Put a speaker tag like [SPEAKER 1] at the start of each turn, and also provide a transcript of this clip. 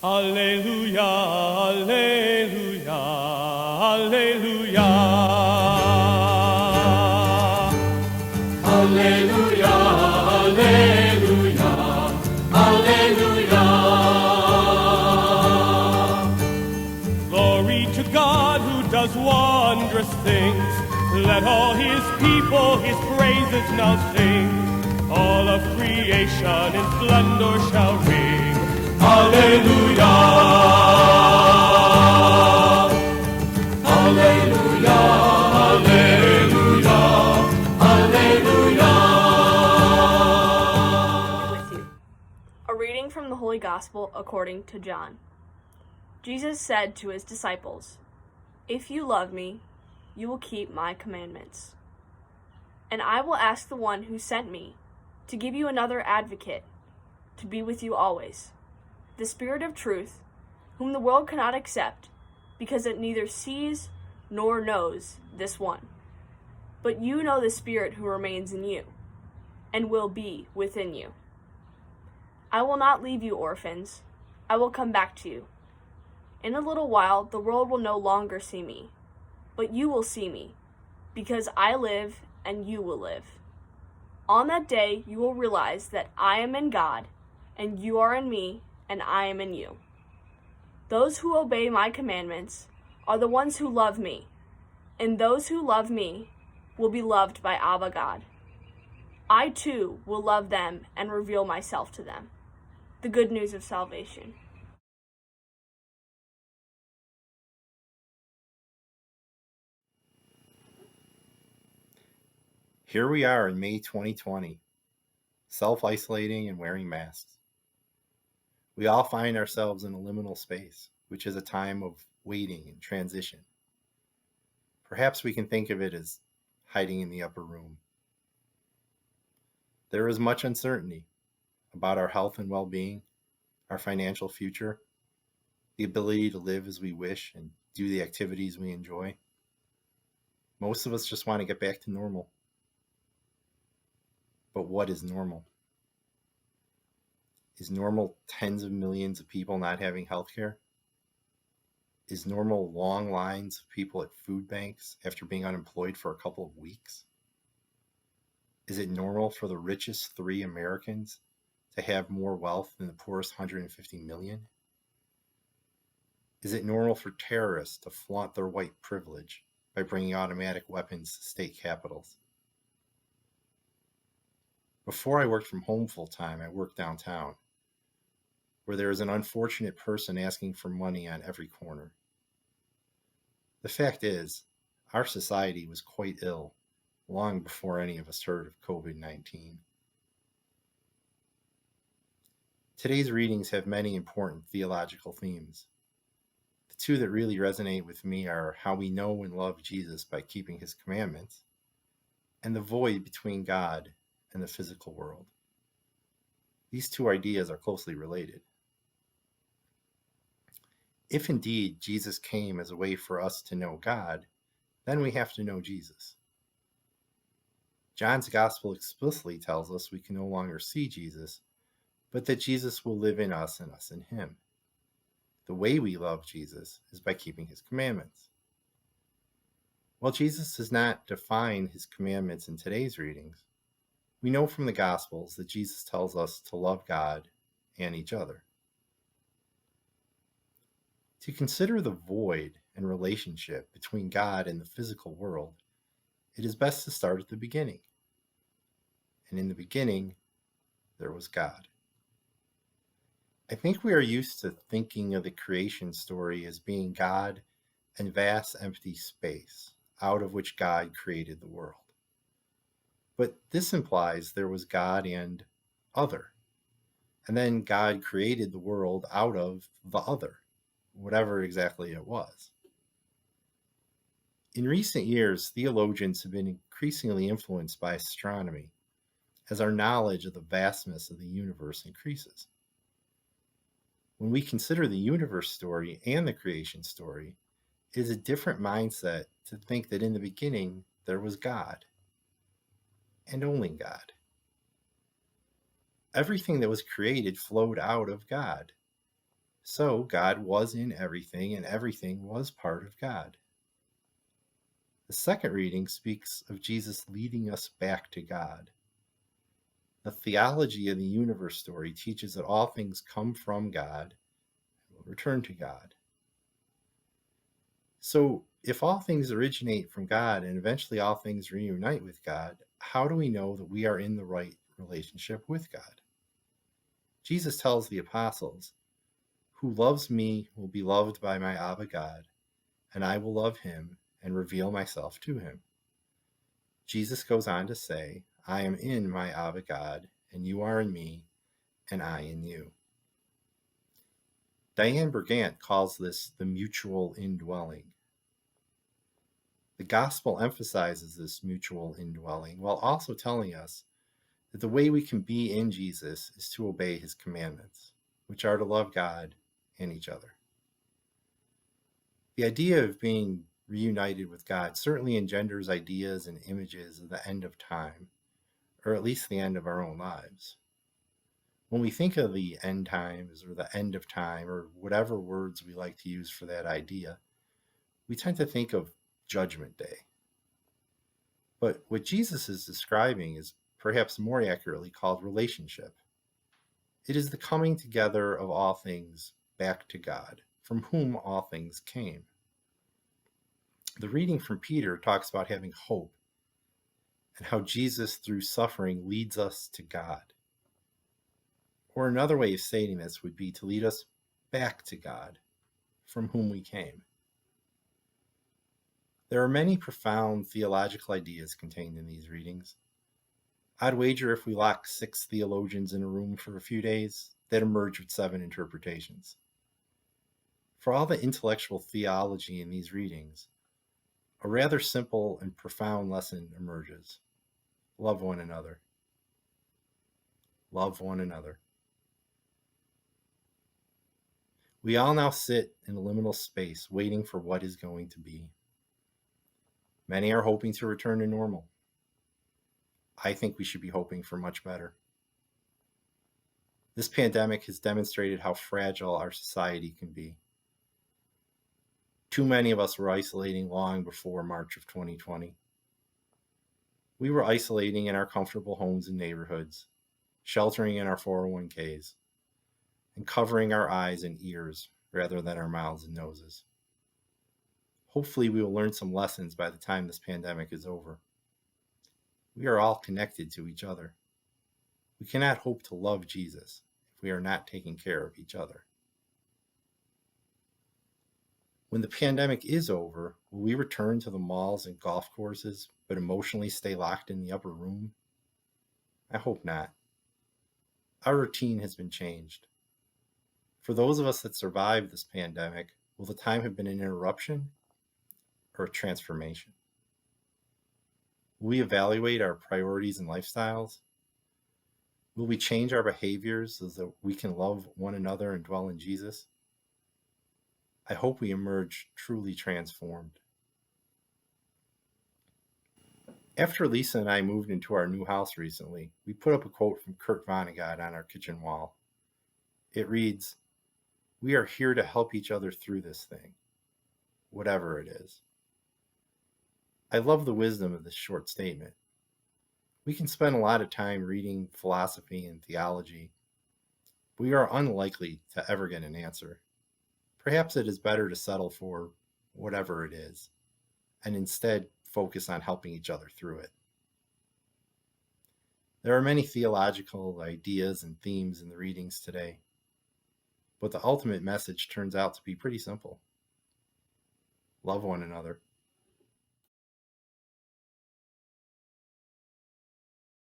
[SPEAKER 1] Alleluia, alleluia, alleluia. Alleluia, alleluia, alleluia. Glory to God who does wondrous things. Let all his people his praises now sing. All of creation in splendor shall ring. Alleluia. Alleluia. Alleluia. Alleluia.
[SPEAKER 2] With you. A reading from the Holy Gospel according to John. Jesus said to his disciples, "If you love me, you will keep my commandments. And I will ask the one who sent me to give you another advocate to be with you always, the Spirit of truth, whom the world cannot accept, because it neither sees nor knows this one. But you know the Spirit who remains in you, and will be within you. I will not leave you orphans. I will come back to you. In a little while the world will no longer see me, but you will see me, because I live and you will live. On that day you will realize that I am in God, and you are in me, and I am in you. Those who obey my commandments are the ones who love me, and those who love me will be loved by Abba God. I too will love them and reveal myself to them." The good news of salvation.
[SPEAKER 3] Here we are in May 2020, self-isolating and wearing masks. We all find ourselves in a liminal space, which is a time of waiting and transition. Perhaps we can think of it as hiding in the upper room. There is much uncertainty about our health and well-being, our financial future, the ability to live as we wish and do the activities we enjoy. Most of us just want to get back to normal. But what is normal? Is normal tens of millions of people not having health care? Is normal long lines of people at food banks after being unemployed for a couple of weeks? Is it normal for the richest 3 Americans to have more wealth than the poorest 150 million? Is it normal for terrorists to flaunt their white privilege by bringing automatic weapons to state capitals? Before I worked from home full-time, I worked downtown, where there is an unfortunate person asking for money on every corner. The fact is, our society was quite ill long before any of us heard of COVID-19. Today's readings have many important theological themes. The 2 that really resonate with me are how we know and love Jesus by keeping his commandments, and the void between God and the physical world. These 2 ideas are closely related. If indeed Jesus came as a way for us to know God, then we have to know Jesus. John's gospel explicitly tells us we can no longer see Jesus, but that Jesus will live in us and us in him. The way we love Jesus is by keeping his commandments. While Jesus does not define his commandments in today's readings, we know from the Gospels that Jesus tells us to love God and each other. To consider the void and relationship between God and the physical world, it is best to start at the beginning. And in the beginning, there was God. I think we are used to thinking of the creation story as being God and vast empty space, out of which God created the world. But this implies there was God and other. And then God created the world out of the other, whatever exactly it was. In recent years, theologians have been increasingly influenced by astronomy as our knowledge of the vastness of the universe increases. When we consider the universe story and the creation story, it is a different mindset to think that in the beginning there was God. And only God. Everything that was created flowed out of God. So God was in everything, and everything was part of God. The second reading speaks of Jesus leading us back to God. The theology of the universe story teaches that all things come from God and will return to God. So, if all things originate from God and eventually all things reunite with God, how do we know that we are in the right relationship with God? Jesus tells the apostles, "Who loves me will be loved by my Abba God, and I will love him and reveal myself to him." Jesus goes on to say, "I am in my Abba God, and you are in me, and I in you." Diane Bergant calls this the mutual indwelling. The gospel emphasizes this mutual indwelling while also telling us that the way we can be in Jesus is to obey his commandments, which are to love God and each other. The idea of being reunited with God certainly engenders ideas and images of the end of time, or at least the end of our own lives. When we think of the end times or the end of time or whatever words we like to use for that idea, we tend to think of Judgment Day. But what Jesus is describing is perhaps more accurately called relationship. It is the coming together of all things back to God, from whom all things came. The reading from Peter talks about having hope and how Jesus, through suffering, leads us to God. Or another way of stating this would be to lead us back to God, from whom we came. There are many profound theological ideas contained in these readings. I'd wager if we lock 6 theologians in a room for a few days, they'd emerge with 7 interpretations. For all the intellectual theology in these readings, a rather simple and profound lesson emerges. Love one another. Love one another. We all now sit in a liminal space waiting for what is going to be. Many are hoping to return to normal. I think we should be hoping for much better. This pandemic has demonstrated how fragile our society can be. Too many of us were isolating long before March of 2020. We were isolating in our comfortable homes and neighborhoods, sheltering in our 401ks, and covering our eyes and ears rather than our mouths and noses. Hopefully, we will learn some lessons by the time this pandemic is over. We are all connected to each other. We cannot hope to love Jesus if we are not taking care of each other. When the pandemic is over, will we return to the malls and golf courses, but emotionally stay locked in the upper room? I hope not. Our routine has been changed. For those of us that survived this pandemic, will the time have been an interruption or a transformation? Will we evaluate our priorities and lifestyles? Will we change our behaviors so that we can love one another and dwell in Jesus? I hope we emerge truly transformed. After Lisa and I moved into our new house recently, we put up a quote from Kurt Vonnegut on our kitchen wall. It reads, "We are here to help each other through this thing, whatever it is." I love the wisdom of this short statement. We can spend a lot of time reading philosophy and theology. We are unlikely to ever get an answer. Perhaps it is better to settle for whatever it is, and instead focus on helping each other through it. There are many theological ideas and themes in the readings today, but the ultimate message turns out to be pretty simple. Love one another.